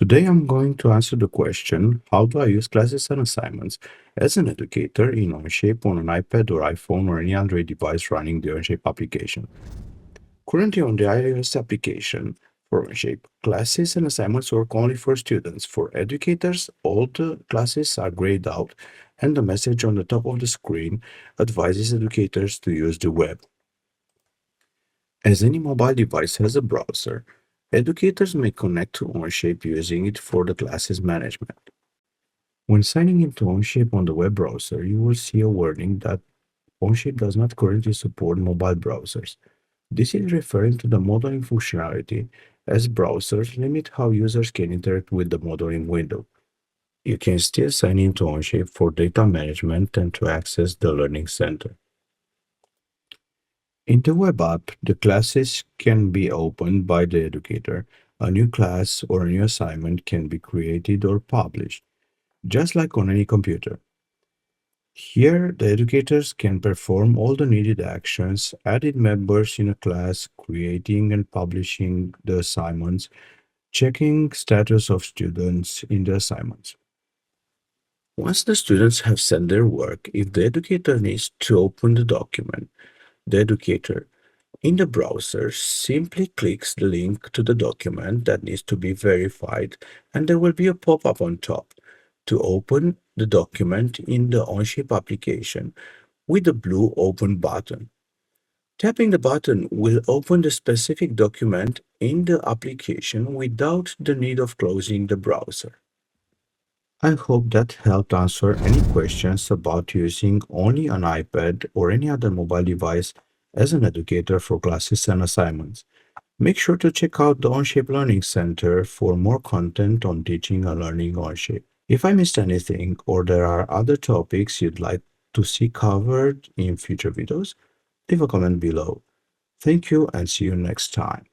Today I'm going to answer the question, how do I use classes and assignments as an educator in Onshape on an iPad or iPhone or any Android device running the Onshape application? Currently on the iOS application for Onshape, classes and assignments work only for students. For educators, all the classes are grayed out and the message on the top of the screen advises educators to use the web. As any mobile device has a browser, educators may connect to Onshape using it for the classes management. When signing into Onshape on the web browser, you will see a warning that Onshape does not currently support mobile browsers. This is referring to the modeling functionality, as browsers limit how users can interact with the modeling window. You can still sign into Onshape for data management and to access the Learning Center. In the web app, the classes can be opened by the educator. A new class or a new assignment can be created or published, just like on any computer. Here, the educators can perform all the needed actions, adding members in a class, creating and publishing the assignments, checking status of students in the assignments. Once the students have sent their work, if the educator needs to open the document, the educator in the browser simply clicks the link to the document that needs to be verified, and there will be a pop-up on top to open the document in the Onshape application with the blue Open button. Tapping the button will open the specific document in the application without the need of closing the browser. I hope that helped answer any questions about using only an iPad or any other mobile device as an educator for classes and assignments. Make sure to check out the Onshape Learning Center for more content on teaching and learning Onshape. If I missed anything or there are other topics you'd like to see covered in future videos, leave a comment below. Thank you and see you next time.